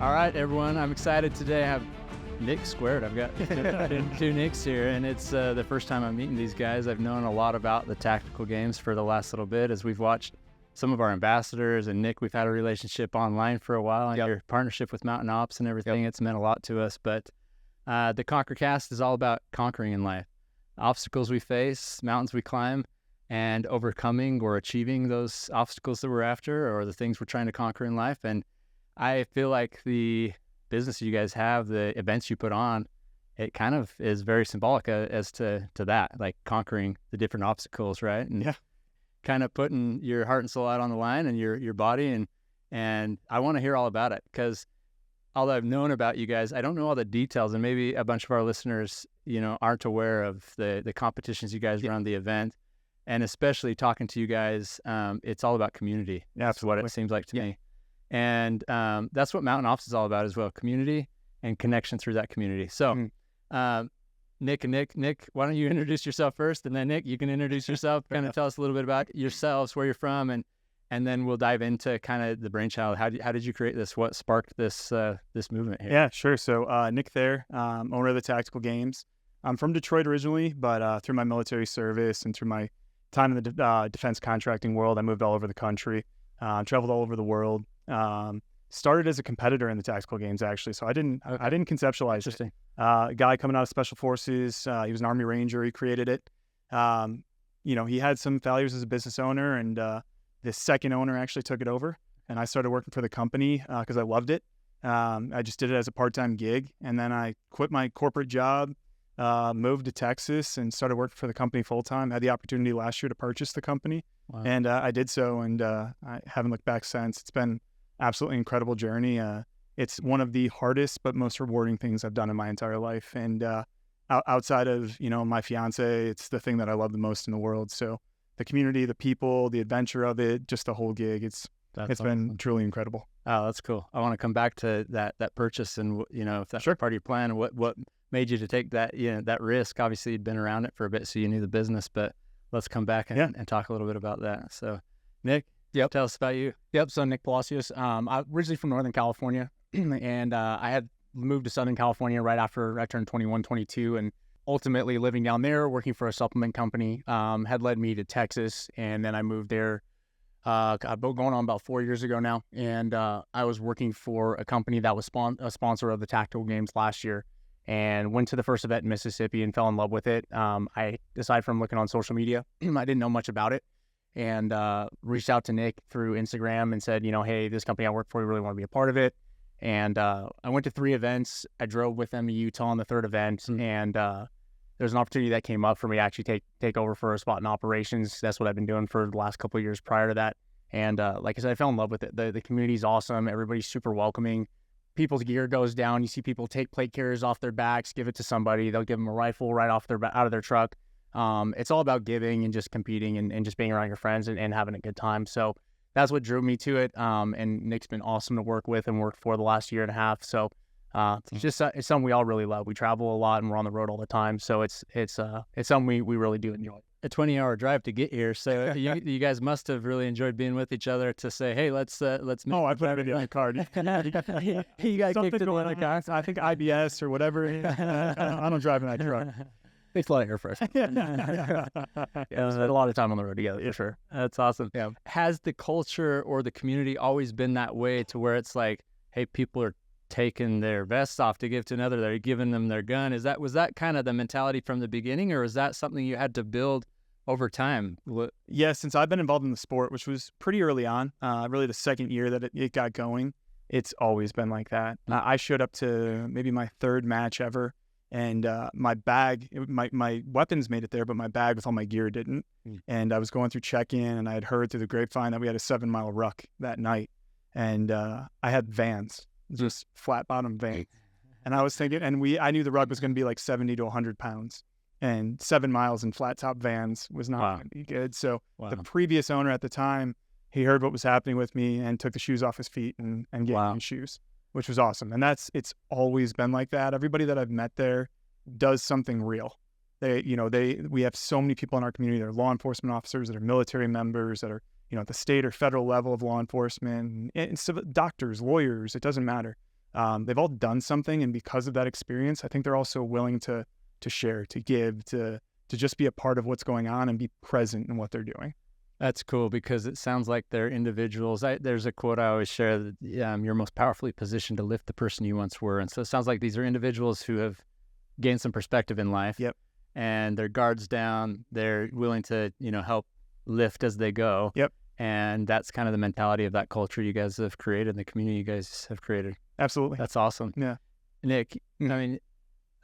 All right, everyone. I'm excited today. I have Nick squared. I've got two Nicks here, and it's the first time I'm meeting these guys. I've known a lot about the tactical games for the last little bit as we've watched some of our ambassadors. And Nick, we've had a relationship online for a while, and your partnership with Mountain Ops and everything, it's meant a lot to us. But the ConquerCast is all about conquering in life. Obstacles we face, mountains we climb, and overcoming or achieving those obstacles that we're after or the things we're trying to conquer in life. And I feel like the business you guys have, the events you put on, it kind of is very symbolic as to that, like conquering the different obstacles, right? And kind of putting your heart and soul out on the line and your body. And I want to hear all about it because although I've known about you guys, I don't know all the details, and maybe a bunch of our listeners, aren't aware of the competitions you guys run, the event, and especially talking to you guys, it's all about community. That's what it seems like to me. And that's what Mountain Ops is all about as well, community and connection through that community. So Nick, why don't you introduce yourself first? And then Nick, you can introduce yourself, kind of tell us a little bit about yourselves, where you're from, and then we'll dive into kind of the brainchild. How did you create this? What sparked this movement here? Yeah, sure. So Nick Thayer, owner of the Tactical Games. I'm from Detroit originally, but through my military service and through my time in the defense contracting world, I moved all over the country, traveled all over the world. Started as a competitor in the Tactical Games, actually. So I didn't conceptualize it. A guy coming out of Special Forces, he was an Army Ranger. He created it. He had some failures as a business owner, and the second owner actually took it over. And I started working for the company because I loved it. I just did it as a part-time gig, and then I quit my corporate job, moved to Texas, and started working for the company full-time. Had the opportunity last year to purchase the company, and I did so, and I haven't looked back since. It's been absolutely incredible journey. It's one of the hardest but most rewarding things I've done in my entire life. And outside of my fiance, it's the thing that I love the most in the world. So the community, the people, the adventure of it, just the whole gig. It's been truly incredible. Oh, that's cool. I want to come back to that purchase and if that's part of your plan. What made you to take that that risk? Obviously, you'd been around it for a bit, so you knew the business. But let's come back and talk a little bit about that. So, Nick. Tell us about you. So Nick Palacios. I'm originally from Northern California, and I had moved to Southern California right after I turned 21, 22, and ultimately living down there, working for a supplement company, had led me to Texas, and then I moved there going on about 4 years ago now, and I was working for a company that was a sponsor of the Tactical Games last year, and went to the first event in Mississippi and fell in love with it. Aside from looking on social media, I didn't know much about it. And reached out to Nick through Instagram and said, hey, this company I work for, we really want to be a part of it. And I went to 3 events. I drove with them to Utah on the 3rd event. And there's an opportunity that came up for me to actually take over for a spot in operations. That's what I've been doing for the last couple of years prior to that. And like I said, I fell in love with it. The community's awesome. Everybody's super welcoming. People's gear goes down. You see people take plate carriers off their backs, give it to somebody. They'll give them a rifle right out of their truck. It's all about giving and just competing and just being around your friends and having a good time. So that's what drew me to it. And Nick's been awesome to work with and work for the last year and a half. So it's something we all really love. We travel a lot and we're on the road all the time. So it's something we really do enjoy. A 20-hour drive to get here. So you guys must have really enjoyed being with each other to say, hey, let's meet. Oh, I put it in the card. You guys kicked it in the car. I think IBS or whatever. I don't drive in that truck. They fly here first. Spent a lot of time on the road together, for sure. That's awesome. Yeah. Has the culture or the community always been that way to where it's like, hey, people are taking their vests off to give to another, they're giving them their gun? Was that kind of the mentality from the beginning, or is that something you had to build over time? Yeah, since I've been involved in the sport, which was pretty early on, really the second year that it got going, it's always been like that. I showed up to maybe my 3rd match ever. And my bag, my weapons made it there, but my bag with all my gear didn't. And I was going through check-in, and I had heard through the grapevine that we had a 7-mile ruck that night. And I had vans, just flat-bottom vans. And I was thinking, I knew the ruck was going to be like 70 to 100 pounds. And 7 miles in flat-top vans was not going to be good. So the previous owner at the time, he heard what was happening with me and took the shoes off his feet and gave me shoes, which was awesome. And it's always been like that. Everybody that I've met there does something real. We have so many people in our community that are law enforcement officers, that are military members, that are, at the state or federal level of law enforcement, and doctors, lawyers, it doesn't matter. they've all done something, and because of that experience, I think they're also willing to share, to give, to just be a part of what's going on and be present in what they're doing. That's cool because it sounds like they're individuals. There's a quote I always share that you're most powerfully positioned to lift the person you once were. And so it sounds like these are individuals who have gained some perspective in life. Yep. And their guards down. They're willing to, help lift as they go. Yep. And that's kind of the mentality of that culture you guys have created, the community you guys have created. Absolutely. That's awesome. Yeah. Nick, I mean,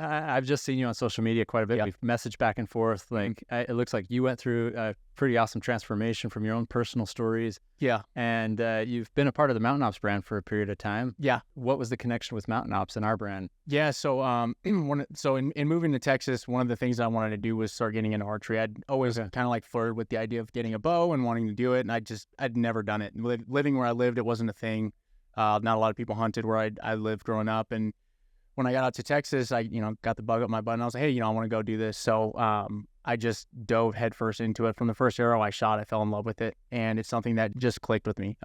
I've just seen you on social media quite a bit. We've messaged back and forth. Like, it looks like you went through a pretty awesome transformation from your own personal stories. Yeah. And you've been a part of the Mountain Ops brand for a period of time. Yeah. What was the connection with Mountain Ops and our brand? Yeah. So, in moving to Texas, one of the things I wanted to do was start getting into archery. I'd always kind of like flirted with the idea of getting a bow and wanting to do it. And I'd never done it. Living where I lived, it wasn't a thing. Not a lot of people hunted where I lived growing up. And when I got out to Texas, I, got the bug up my butt and I was like, hey, I want to go do this. So I just dove headfirst into it. From the first arrow I shot, I fell in love with it. And it's something that just clicked with me.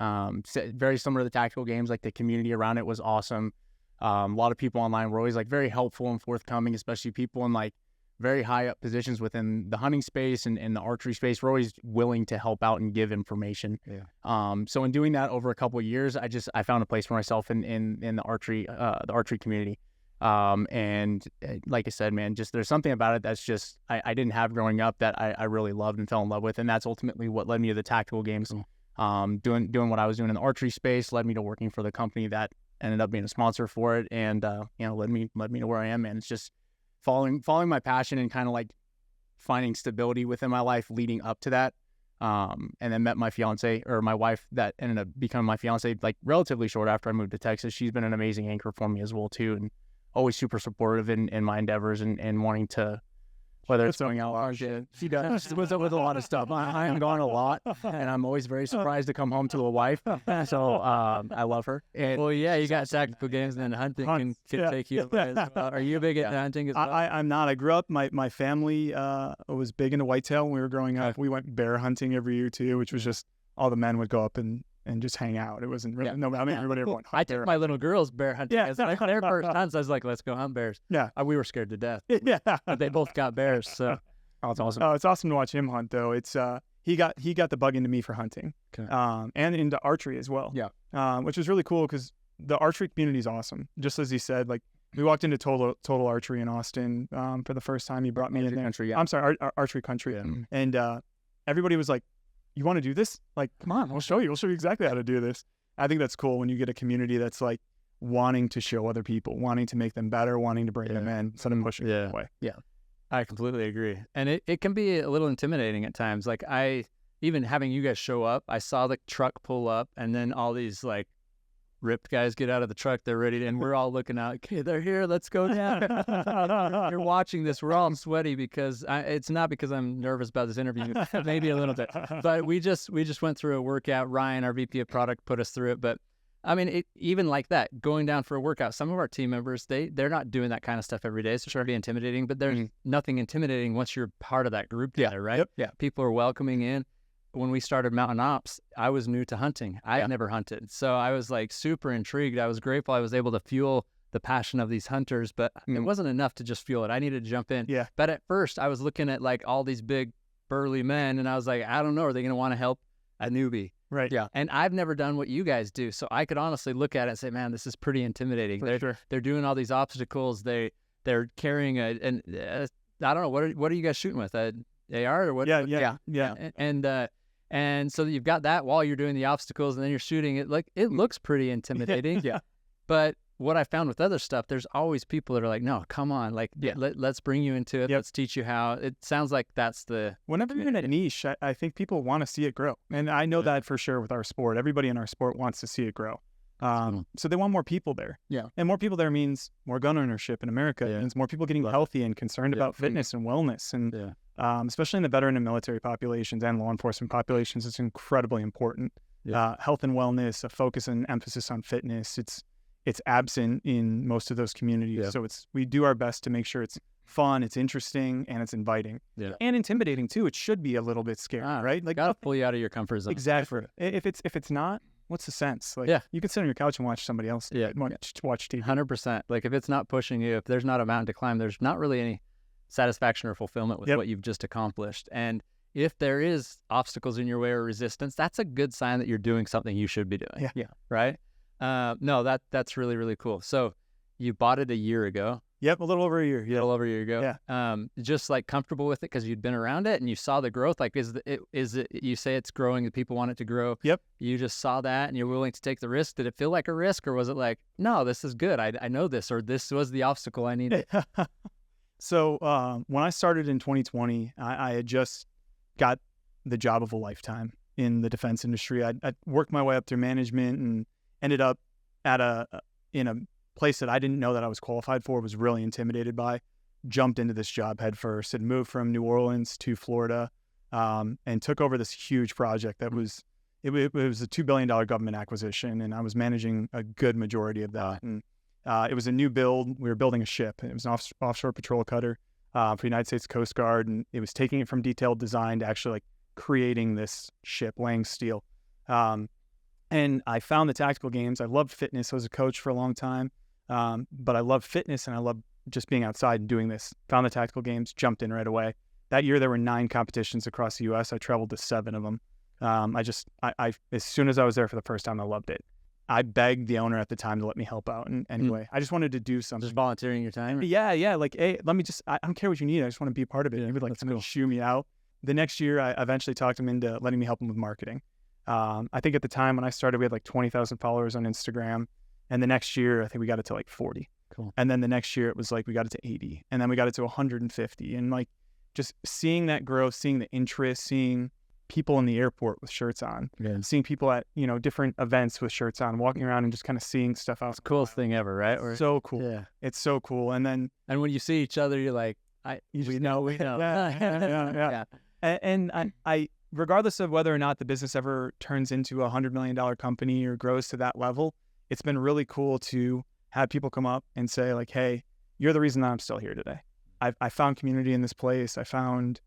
Very similar to the tactical games, like the community around it was awesome. A lot of people online were always like very helpful and forthcoming, especially people in like very high up positions within the hunting space and the archery space. We're always willing to help out and give information. Yeah. So in doing that over a couple of years, I found a place for myself in the archery community. And like I said, man, just there's something about it that's just I didn't have growing up that I really loved and fell in love with, and that's ultimately what led me to the tactical games. Doing what I was doing in the archery space led me to working for the company that ended up being a sponsor for it, and led me to where I am. And it's just following my passion and kind of like finding stability within my life leading up to that. And then met my fiance, or my wife that ended up becoming my fiance, like relatively short after I moved to Texas. She's been an amazing anchor for me as well too, and always super supportive in my endeavors and wanting to, whether it's going out. She does with a lot of stuff. I am gone a lot, and I'm always very surprised to come home to a wife. So I love her. And well, yeah, you got tactical games, and then hunting can take you. As well. Are you big into hunting as well? I'm not. I grew up. My family was big into whitetail when we were growing up. We went bear hunting every year too, which was just all the men would go up and just hang out. It wasn't really, everybody ever went hunt. I took my little girls bear hunting. Yeah. Their first hunts, I was like, let's go hunt bears. Yeah. We were scared to death. Yeah. But they both got bears, so. Oh, it's awesome. Oh, it's awesome to watch him hunt, though. It's he got the bug into me for hunting, and into archery as well. Yeah. Which is really cool because the archery community is awesome. Just as he said, like we walked into Total Archery in Austin for the first time. He brought me in there. Country, yeah. I'm sorry, Archery Country, and everybody was like, "You want to do this? Like, come on, we'll show you. We'll show you exactly how to do this." I think that's cool when you get a community that's like wanting to show other people, wanting to make them better, wanting to bring them in, instead of pushing them away. Yeah. I completely agree. And it can be a little intimidating at times. Like even having you guys show up, I saw the truck pull up and then all these like ripped guys get out of the truck. They're ready to, and we're all looking out. Okay, they're here. Let's go down. You're watching this. We're all sweaty because it's not because I'm nervous about this interview, maybe a little bit, but we just went through a workout. Ryan, our VP of product, put us through it. But I mean, even like that, going down for a workout, some of our team members, they're not doing that kind of stuff every day. So it's be intimidating, but there's nothing intimidating once you're part of that group together, right? Yep. Yeah. People are welcoming in. When we started Mountain Ops, I was new to hunting. I had never hunted. So I was like super intrigued. I was grateful I was able to fuel the passion of these hunters, but it wasn't enough to just fuel it. I needed to jump in. Yeah. But at first I was looking at like all these big burly men and I was like, I don't know, are they going to want to help a newbie? Right. Yeah. And I've never done what you guys do. So I could honestly look at it and say, man, this is pretty intimidating. They're doing all these obstacles. They're carrying I don't know, what are you guys shooting with? AR or what? Yeah. And so you've got that while you're doing the obstacles and then you're shooting it. Like it looks pretty intimidating. Yeah. But what I found with other stuff, there's always people that are like, no, come on. Like, let's bring you into it. Let's teach you how. It sounds like that's the... Whenever you're in a niche, I think people want to see it grow. And I know that for sure with our sport. Everybody in our sport wants to see it grow. So they want more people there. Yeah. And more people there means more gun ownership in America. It means more people getting healthy and concerned about fitness and wellness. And especially in the veteran and military populations and law enforcement populations, it's incredibly important. Health and wellness, a focus and emphasis on fitness, it's absent in most of those communities. So we do our best to make sure it's fun, it's interesting, and it's inviting. And intimidating too. It should be a little bit scary, right? Like gotta pull you out of your comfort zone. Exactly. If it's not, what's the sense? Like, Yeah. you can sit on your couch and watch somebody else Yeah. watch TV. 100%. Like if it's not pushing you, if there's not a mountain to climb, there's not really any satisfaction or fulfillment with what you've just accomplished. And if there is obstacles in your way or resistance, that's a good sign that you're doing something you should be doing. Yeah. Right? No, that's really, really cool. So you bought it a year ago. Yep, a little over a year. A Yeah. little over a year ago. Yeah. Just like comfortable with it because you'd been around it and you saw the growth. Like, is it? You say it's growing, that people want it to grow. Yep. You just saw that and you're willing to take the risk. Did it feel like a risk, or was it like, no, this is good. I know this, or this was the obstacle I needed? So when I started in 2020, I had just got the job of a lifetime in the defense industry. I worked my way up through management and ended up in a place that I didn't know that I was qualified for, was really intimidated by. Jumped into this job head first. Had moved from New Orleans to Florida, and took over this huge project that was it was a $2 billion government acquisition, and I was managing a good majority of that. And it was a new build. We were building a ship. It was an offshore patrol cutter for the United States Coast Guard, and it was taking it from detailed design to actually like creating this ship, laying steel. And I found the tactical games. I loved fitness. I was a coach for a long time. But I love fitness and I love just being outside and doing this. Found the tactical games, jumped in right away. That year there were 9 competitions across the U.S. I traveled to 7 of them. I as soon as I was there for the first time, I loved it. I begged the owner at the time to let me help out. And anyway, I just wanted to do something. Just volunteering your time? Yeah. Like, hey, let me I don't care what you need. I just want to be a part of it. And he would like to shoo me out. The next year, I eventually talked him into letting me help him with marketing. I think at the time when I started, we had like 20,000 followers on Instagram. And the next year, I think we got it to like 40. Cool. And then the next year, it was like we got it to 80. And then we got it to 150. And like just seeing that growth, seeing the interest, seeing people in the airport with shirts on, seeing people at, different events with shirts on, walking around and just kind of seeing stuff out. It's the coolest thing ever, right? So cool. Yeah. It's so cool. And then when you see each other, you're like, we know. Yeah. And I, regardless of whether or not the business ever turns into a $100 million company or grows to that level, it's been really cool to have people come up and say like, hey, you're the reason that I'm still here today. I found community in this place. I found,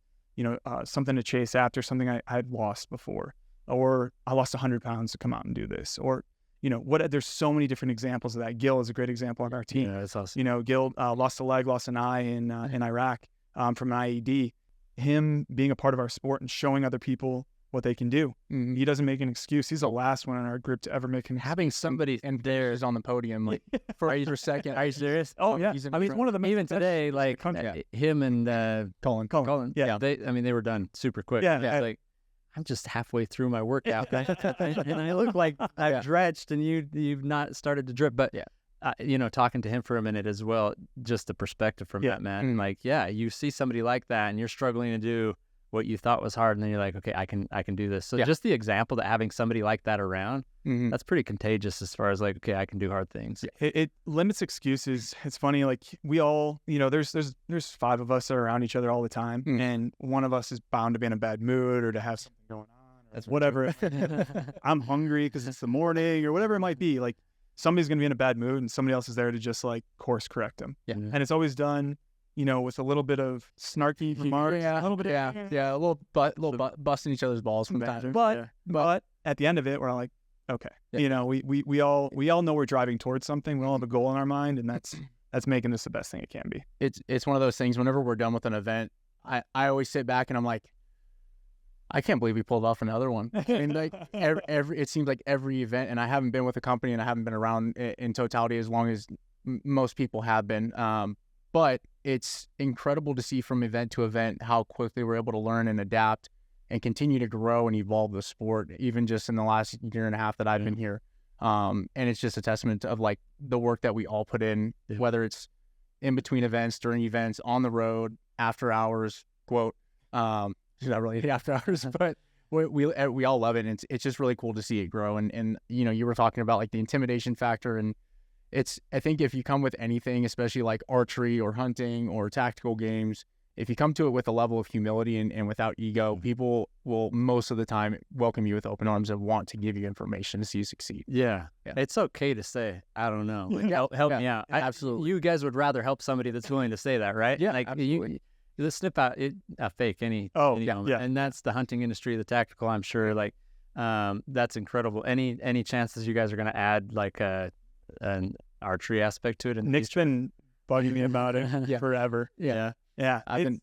something to chase after, something I had lost before, or I lost 100 pounds to come out and do this, or, there's so many different examples of that. Gil is a great example on our team. Yeah, that's awesome. Gil lost a leg, lost an eye in Iraq from an IED. Him being a part of our sport and showing other people what they can do. Mm-hmm. He doesn't make an excuse. He's the last one in our group to ever make an excuse. Having somebody and there is on the podium like for a second. Are you serious? Oh yeah. He's he's one of the even today, like him and Colin. Yeah. They were done super quick. Yeah. Like I'm just halfway through my workout, and I look like I've dredged, and you've not started to drip. But talking to him for a minute as well, just the perspective from that man. Mm-hmm. Like, you see somebody like that, and you're struggling to do what you thought was hard, and then you're like, okay, I can do this. So just the example that having somebody like that around, that's pretty contagious as far as like, okay, I can do hard things. It limits excuses. It's funny, like we all, there's 5 of us that are around each other all the time, and one of us is bound to be in a bad mood or to have something going on. That's whatever. I'm hungry because it's the morning or whatever it might be. Like somebody's gonna be in a bad mood, and somebody else is there to just like course correct them. Yeah, and it's always done, with a little bit of snarky remarks, a little bit, a little busting each other's balls from time. But at the end of it, we're like, okay, we all know we're driving towards something. We all have a goal in our mind, and that's making this the best thing it can be. It's one of those things. Whenever we're done with an event, I always sit back and I'm like, I can't believe we pulled off another one. I mean, like it seems like every event, and I haven't been with a company and I haven't been around in totality as long as most people have been. But it's incredible to see from event to event how quickly we're able to learn and adapt and continue to grow and evolve the sport, even just in the last year and a half that I've been here. And it's just a testament of like the work that we all put in, whether it's in between events, during events, on the road, after hours, quote, not really after hours, but we all love it. And it's just really cool to see it grow. And you were talking about like the intimidation factor, and I think if you come with anything, especially like archery or hunting or tactical games, if you come to it with a level of humility and without ego, people will most of the time welcome you with open arms and want to give you information to see you succeed. Yeah. It's okay to say, I don't know. Like, help me out. Absolutely. You guys would rather help somebody that's willing to say that, right? Yeah, like absolutely. You snip out a fake any moment. And that's the hunting industry, the tactical, I'm sure. Like That's incredible. Any chances you guys are going to add like an archery aspect to it? Nick's been bugging me about it forever. Yeah. I've been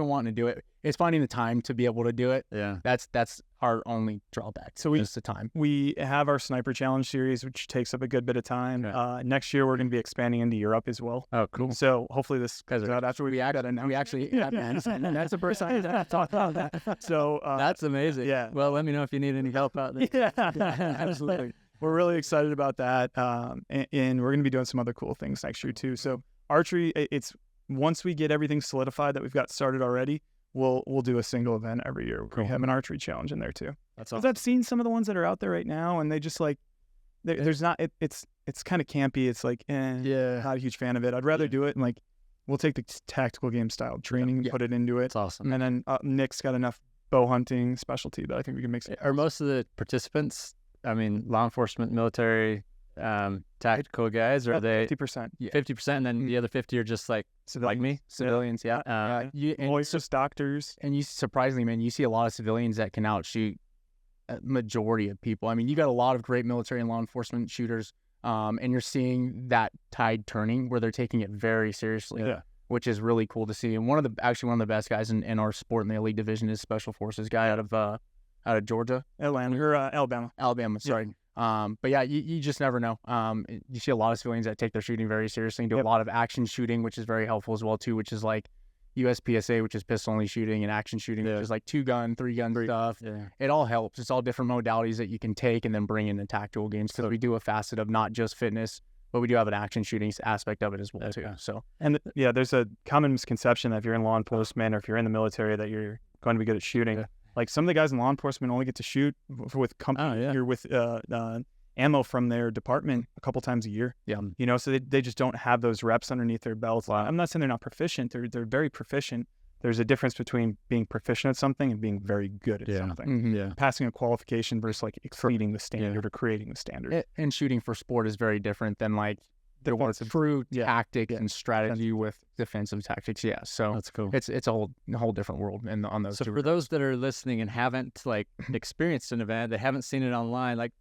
wanting to do it. It's finding the time to be able to do it. Yeah. That's our only drawback. So just the time. We have our Sniper Challenge series, which takes up a good bit of time. Okay. Next year, we're going to be expanding into Europe as well. Oh, cool. So hopefully this Because after we actually have and that's the first time that talked about that. So that's amazing. Yeah. Well, let me know if you need any help out there. Yeah. Absolutely. We're really excited about that. And we're going to be doing some other cool things next year too. So archery, it's once we get everything solidified that we've got started already, we'll do a single event every year. Cool. We have an archery challenge in there too. That's Because awesome. I've seen some of the ones that are out there right now, and they just like, there's not. It's kind of campy. It's like, Yeah. not a huge fan of it. I'd rather do it and like, we'll take the tactical game style training and put it into it. That's awesome. And then Nick's got enough bow hunting specialty that I think we can make some. Are most of the participants, I mean, law enforcement, military, tactical guys, or are they 50%? 50%, and then the other 50 are just like me? Civilians, yeah. Lawyers, doctors. And you surprisingly, man, you see a lot of civilians that can outshoot a majority of people. I mean, you got a lot of great military and law enforcement shooters, and you're seeing that tide turning where they're taking it very seriously, which is really cool to see. And one of the best guys in our sport in the elite division is Special Forces guy out of Georgia, Alabama. Sorry. But yeah, you just never know. You see a lot of civilians that take their shooting very seriously and do a lot of action shooting, which is very helpful as well too, which is like USPSA, which is pistol only shooting, and action shooting, which is like 2-gun, 3-gun stuff. Yeah. It all helps. It's all different modalities that you can take and then bring in the tactical games, because we do a facet of not just fitness, but we do have an action shooting aspect of it as well too. So there's a common misconception that if you're in law enforcement or if you're in the military that you're going to be good at shooting. Yeah. Like some of the guys in law enforcement only get to shoot with company or with ammo from their department a couple times a year. Yeah. You know, so they just don't have those reps underneath their belts. Wow. I'm not saying they're not proficient. They're very proficient. There's a difference between being proficient at something and being very good at something. Mm-hmm. Yeah. Passing a qualification versus like exceeding the standard or creating the standard. And shooting for sport is very different than like the true tactic and strategy with defensive tactics. Yeah, so that's cool. It's a whole different world on those. So for those that are listening and haven't like experienced an event, they haven't seen it online, like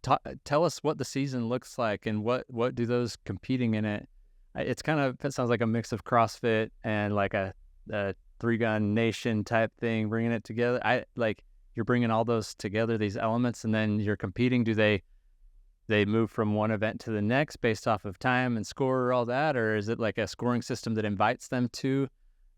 tell us what the season looks like and what do those competing in it. It sounds like a mix of CrossFit and like a 3-gun nation type thing, bringing it together. You're bringing all those together, these elements, and then you're competing. Do they move from one event to the next based off of time and score or all that? Or is it like a scoring system that invites them to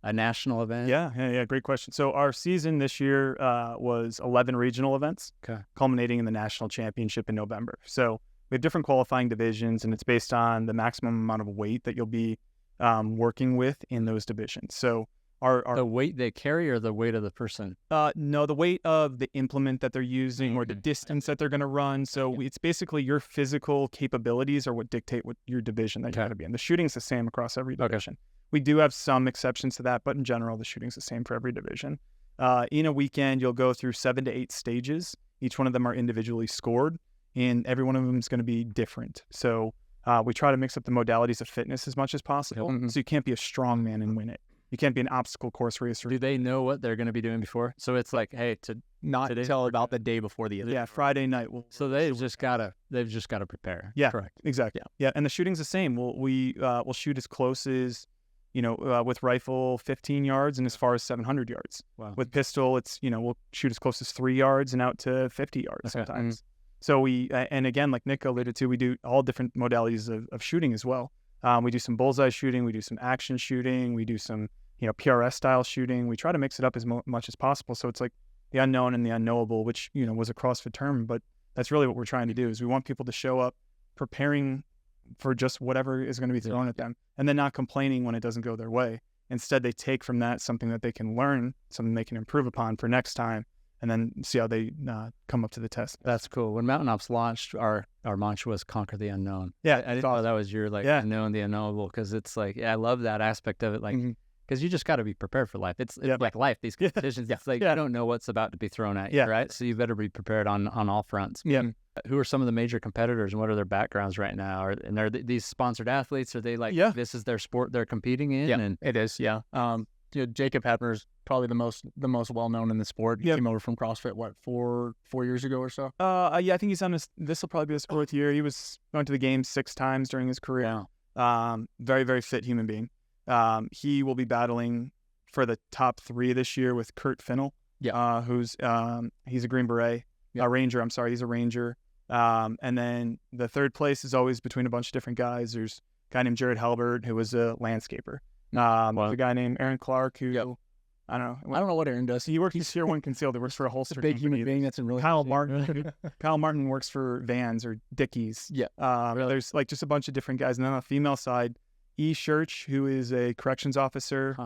a national event? Yeah. Great question. So our season this year was 11 regional events, culminating in the national championship in November. So we have different qualifying divisions, and it's based on the maximum amount of weight that you'll be working with in those divisions. So the weight they carry or the weight of the person? No, the weight of the implement that they're using or the distance that they're going to run. So it's basically your physical capabilities are what dictate what your division that you're going to be in. The shooting's the same across every division. We do have some exceptions to that, but in general, the shooting's the same for every division. In a weekend, you'll go through 7 to 8 stages. Each one of them are individually scored, and every one of them is going to be different. So we try to mix up the modalities of fitness as much as possible. Mm-hmm. So you can't be a strong man and win it. You can't be an obstacle course racer. Do they know what they're going to be doing before? So it's like, hey, tell about the day before the event. Yeah, Friday night. So they've just got to prepare. Yeah, correct. Exactly. Yeah, and the shooting's the same. We'll shoot as close as, with rifle 15 yards and as far as 700 yards. Wow. With pistol, it's we'll shoot as close as 3 yards and out to 50 yards sometimes. Mm-hmm. So and again, like Nick alluded to, we do all different modalities of shooting as well. We do some bullseye shooting, we do some action shooting, we do some PRS style shooting. We try to mix it up as much as possible. So it's like the unknown and the unknowable, which, was a CrossFit term, but that's really what we're trying to do is we want people to show up preparing for just whatever is going to be thrown at them and then not complaining when it doesn't go their way. Instead, they take from that something that they can learn, something they can improve upon for next time, and then see how they come up to the test. That's cool. When Mountain Ops launched, our mantra was conquer the unknown. Yeah. I didn't know that was your unknown, the unknowable, because it's like, I love that aspect of it. Like, because you just got to be prepared for life. It's like life, these competitions. It's like you don't know what's about to be thrown at you, right? So you better be prepared on all fronts. Yeah. Who are some of the major competitors and what are their backgrounds right now? Are these sponsored athletes? Are they like, this is their sport they're competing in? Yeah, it is, yeah. Jacob Hebner's probably the most well known in the sport. He came over from CrossFit 4 years ago or so. Yeah, I think he's on this will probably be his 4th year. He went to the games 6 times during his career. Very, very fit human being. He will be battling for the top 3 this year with Kurt Finnell. Who's he's a Green Beret, a Ranger. I'm sorry, he's a Ranger. And then the 3rd place is always between a bunch of different guys. There's a guy named Jared Halbert who was a landscaper. There's a guy named Aaron Clark who I don't know what Aaron does. He works for Tier 1 Concealed. He works for a holster big company. human being that's in really Kyle Martin works for Vans or Dickies. There's like just a bunch of different guys. And then on the female side, E. Church, who is a corrections officer.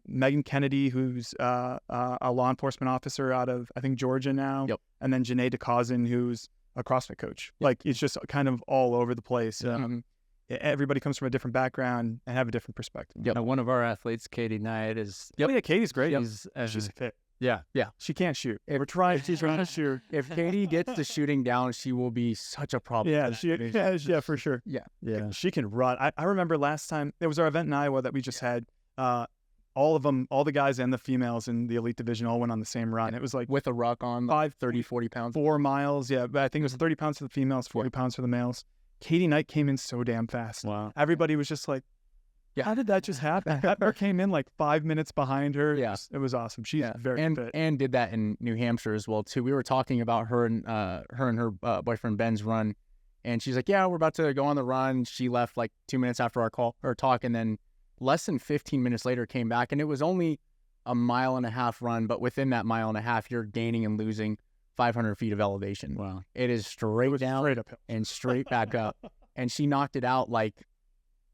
Megan Kennedy, who's a law enforcement officer out of, I think, Georgia now. And then Janae DeCausin, who's a CrossFit coach. Like, it's just kind of all over the place. Everybody comes from a different background and have a different perspective. Now, one of our athletes, Katie Knight, is... Katie's great. She's fit. Yeah. She can't shoot. She's trying to shoot. If Katie gets the shooting down, she will be such a problem. Yeah, for sure. Yeah. She can run. I remember last time, it was our event in Iowa that we just had. All of them, all the guys and the females in the elite division all went on the same run. It was like with a ruck on 40 pounds. 4 miles. Yeah. But I think it was 30 pounds for the females, 40 pounds for the males. Katie Knight came in so damn fast. Wow. Everybody was just like, how did that just happen? Her came in like 5 minutes behind her. It was awesome. She's very fit. And did that in New Hampshire as well, too. We were talking about her and her boyfriend Ben's run. And she's like, we're about to go on the run. She left like 2 minutes after our talk. And then less than 15 minutes later came back. And it was only a 1.5 mile run. But within that 1.5 mile, you're gaining and losing 500 feet of elevation. Wow. It is straight down straight uphill and straight back up. And she knocked it out like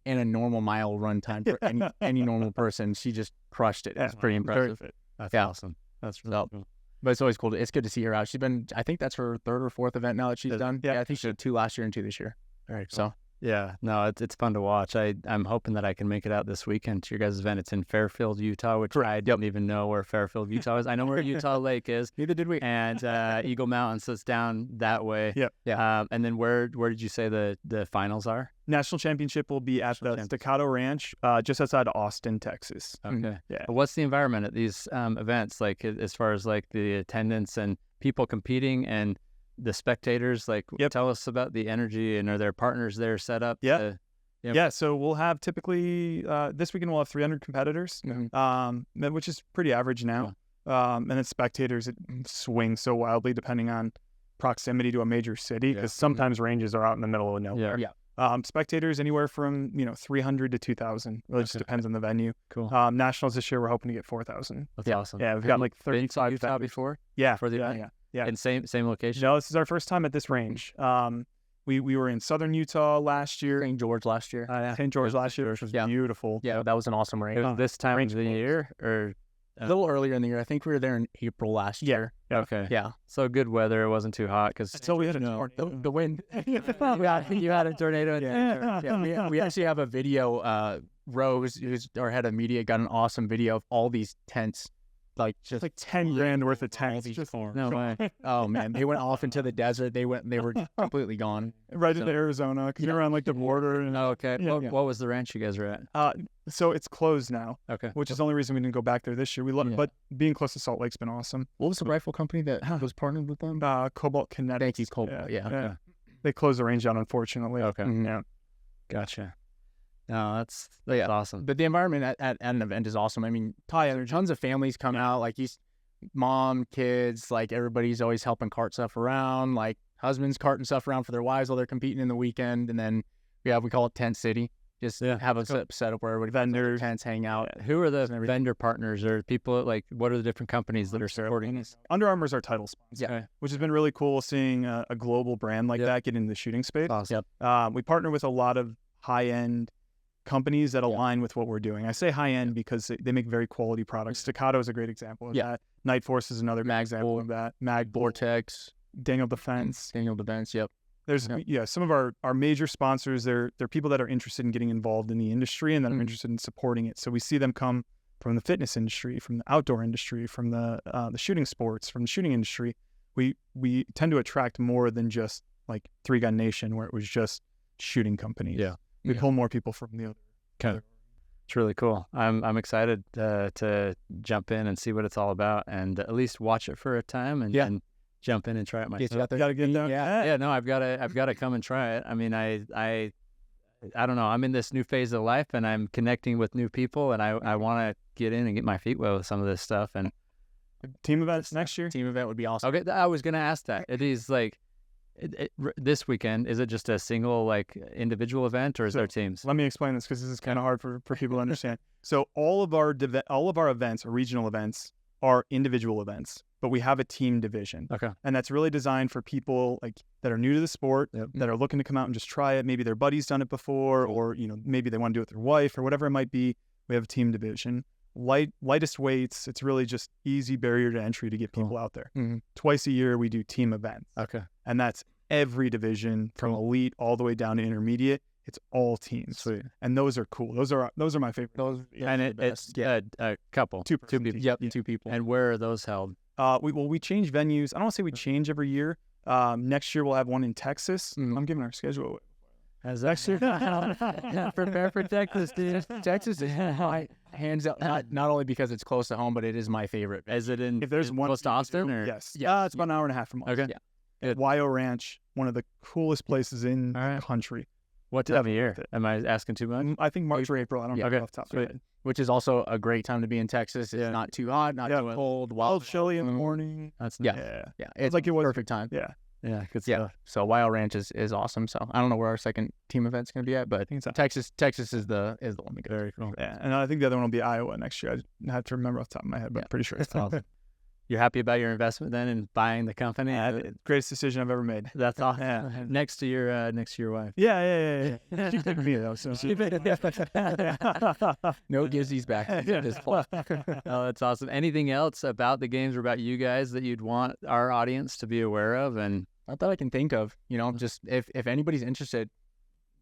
in a normal mile run time for any normal person. She just crushed it. It's pretty impressive. That's awesome. That's really cool. But it's always cool. It's good to see her out. She's been, I think that's her 3rd or 4th event now that she's done. Yeah, I think she did 2 last year and 2 this year. Very cool. So. Yeah, no, it's fun to watch. I'm hoping that I can make it out this weekend to your guys' event. It's in Fairfield, Utah, which I don't even know where Fairfield, Utah is. I know where Utah Lake is. Neither did we. And Eagle Mountain, so it's down that way. Yeah. And then where did you say the finals are? National championship will be at the Staccato Ranch, just outside of Austin, Texas. Okay. Yeah. What's the environment at these events, like as far as like the attendance and people competing and the spectators? Like, tell us about the energy, and are there partners there set up? So we'll have typically this weekend we'll have 300 competitors, which is pretty average now. And then spectators, it swings so wildly depending on proximity to a major city, because sometimes ranges are out in the middle of nowhere. Spectators anywhere from 300 to 2,000. Really just depends on the venue. Cool. Nationals this year we're hoping to get 4,000. That's awesome. Yeah, we've got like 35 Utah before. For the event. And same location. No, this is our first time at this range. We were in southern Utah last year. St. George last year. St. George last year, which was beautiful. Yeah, that was an awesome range. It was this time of the year, or a little earlier in the year. I think we were there in April last year. Okay. Yeah. So good weather. It wasn't too hot because until we had a tornado. The wind. You had a tornado. We actually have a video. Rose, who's our head of media, got an awesome video of all these tents. Like just like $10,000 worth of tents. No way. Oh man, they went off into the desert. They were completely gone. Right into Arizona, because you're on like the border. And, okay. What was the ranch you guys were at? So it's closed now. Okay. Which is the only reason we didn't go back there this year. We love it, but being close to Salt Lake's been awesome. What was the rifle company that was partnered with them? Cobalt Kinetics. Thank you, Cobalt. Yeah. They closed the range down, unfortunately. Okay. Yeah. Gotcha. No, that's awesome. But the environment at an event is awesome. I mean, tons of families come out, like mom, kids, like everybody's always helping cart stuff around, like husbands carting stuff around for their wives while they're competing in the weekend. And then we call it Tent City. Just have a set up where everybody vendors, tents, hang out. Who are the vendor partners or people, like what are the different companies that are supporting this? Under Armour's our title sponsor, which has been really cool seeing a global brand like that get into the shooting space. Awesome. We partner with a lot of high-end companies that align with what we're doing. I say high-end because they make very quality products. Staccato is a great example of that. Night Force is another example of that. Vortex, Daniel Defense. There's some of our major sponsors. They're people that are interested in getting involved in the industry and that are interested in supporting it. So we see them come from the fitness industry, from the outdoor industry, from the shooting sports, from the shooting industry. We tend to attract more than just like Three Gun Nation, where it was just shooting companies. We pull more people from the other. It's really cool. I'm excited to jump in and see what it's all about, and at least watch it for a time, and jump in and try it myself. Get you out there. You gotta get down. Yeah, no, I've got to come and try it. I mean, I don't know. I'm in this new phase of life, and I'm connecting with new people, and I want to get in and get my feet wet with some of this stuff. And Team events next year. Team event would be awesome. okay, I was gonna ask that. It is like this weekend. Is it just a single like individual event, or is there teams? Let me explain this because this is kind of hard for people to understand. So all of our events, or regional events, are individual events, but we have a team division. Okay. And that's really designed for people like that are new to the sport, that are looking to come out and just try it. Maybe their buddy's done it before, or maybe they want to do it with their wife or whatever it might be. We have a team division. Lightest weights, it's really just easy barrier to entry to get people out there. Mm-hmm. Twice a year we do team events. Okay. And that's every division from elite all the way down to intermediate. It's all teams. Sweet. And those are cool. Those are my favorite. And it's a couple. Two people. teams. Yep, Yeah. 2 people. And where are those held? We change venues. I don't want to say we change every year. Next year we'll have one in Texas. I'm giving our schedule away. As next year. Prepare for Texas, dude. Texas is hands out. Not only because it's close to home, but it is my favorite. Is it in? If there's one close to Austin, or yes, Yeah. it's about an hour and a half from us. Okay. Yeah. Good. Wyo Ranch, one of the coolest places in All right. the country. What time of year? Worth it. Am I asking too much? I think March or April. I don't know Okay. off the top of my head. Which is also a great time to be in Texas. It's not too hot, not too cold. Wild, chilly in the morning. That's Yeah. Yeah. It's like it was perfect time. Yeah. yeah, good Yeah. stuff. So Wild Ranch is awesome. So I don't know where our second team event's going to be at, but I think it's Texas is the one to go. Very cool. Yeah, and I think the other one will be Iowa next year. I have to remember off the top of my head, but I'm pretty sure it's Awesome. You're happy about your investment then in buying the company? greatest decision I've ever made. That's awesome. Yeah. Next to your wife. Yeah. She picked me though, so. No Gizzy's back at this point. Oh, that's awesome. Anything else about the games or about you guys that you'd want our audience to be aware of? And Not that I can think of. Just if anybody's interested.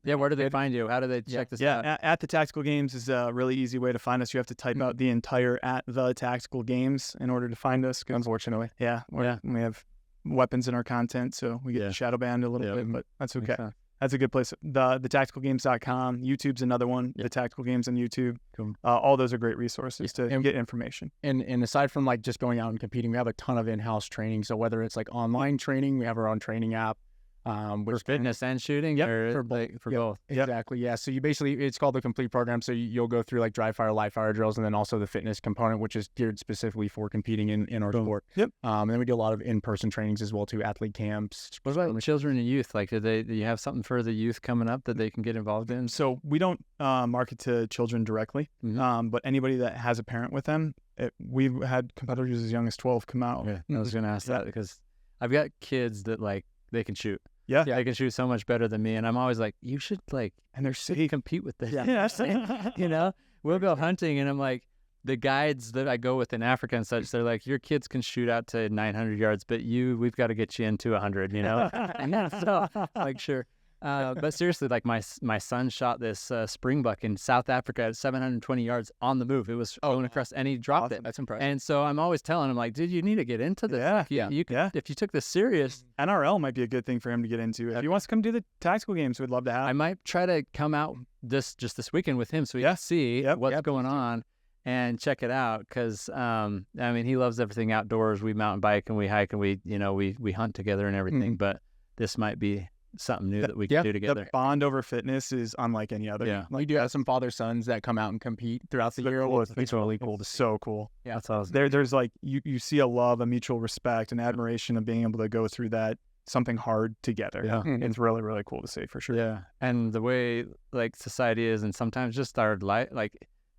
yeah, where do they find you? How do they check this out? At the Tactical Games is a really easy way to find us. You have to type out the entire at the Tactical Games in order to find us. Unfortunately. Yeah, we have weapons in our content, so we get shadow banned a little Yeah. bit, but that's okay. Makes sense. That's a good place. Thetacticalgames.com. YouTube's another one. Yeah. The Tactical Games on YouTube. Cool. All those are great resources to And- get information. And aside from like just going out and competing, we have a ton of in-house training. So whether it's like online training, we have our own training app. For Which fitness and shooting? Yep, Or for both. for Yep. both. Exactly. Yeah. So you basically, it's called the complete program. So you'll go through like dry fire, live fire drills, and then also the fitness component, which is geared specifically for competing in our sport. Yep. And then we do a lot of in-person trainings as well too, athlete camps. What about children and youth? Like, do you have something for the youth coming up that they can get involved in? So we don't market to children directly, but anybody that has a parent with them, we've had competitors as young as 12 come out. Okay. I was going to ask that because I've got kids that like they can shoot. Yeah. They can shoot so much better than me, and I'm always like, you should like, And they're safe. compete with this. Yeah. We'll go hunting, and I'm like, the guides that I go with in Africa and such, they're like, your kids can shoot out to 900 yards, but we've got to get you into 100, And so, like, sure. But seriously, like my son shot this springbuck in South Africa at 720 yards on the move. It was going across, and he dropped it. That's impressive. And so I'm always telling him, like, dude, you need to get into this. Yeah. You could, if you took this serious, NRL might be a good thing for him to get into. If he wants to come do the Tactical Games, we'd love to have I him. might try to come out just this weekend with him so he can see what's going on and check it out. Because I mean, he loves everything outdoors. We mountain bike and we hike and we hunt together and everything. But this might be something new that we can do together. The bond over fitness is unlike any other. Yeah. We do have some father-sons that come out and compete throughout the year. Cool. It's really cool. It's so cool. Yeah. That's awesome. There's like you see a love, a mutual respect, and admiration of being able to go through that something hard together. Yeah. It's really, really cool to see for sure. Yeah. And the way like society is, and sometimes just our life, like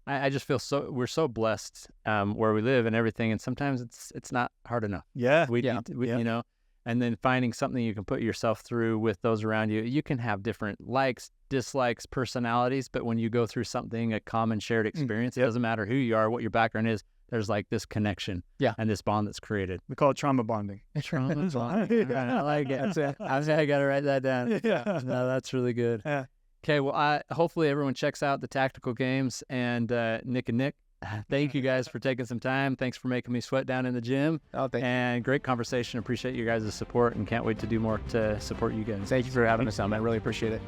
I just feel we're so blessed where we live and everything. And sometimes it's not hard enough. Yeah. And then finding something you can put yourself through with those around you. You can have different likes, dislikes, personalities, but when you go through something, a common shared experience, it doesn't matter who you are, what your background is, there's like this connection and this bond that's created. We call it trauma bonding. Trauma bonding. I like it. That's it. I got to write that down. Yeah. No, that's really good. Yeah. Okay, well, hopefully everyone checks out the Tactical Games, and Nick and Nick, thank you guys for taking some time. Thanks for making me sweat down in the gym. Oh, thank you. And great conversation. Appreciate you guys' support and can't wait to do more to support you guys. Thank you for having us on. I really appreciate it.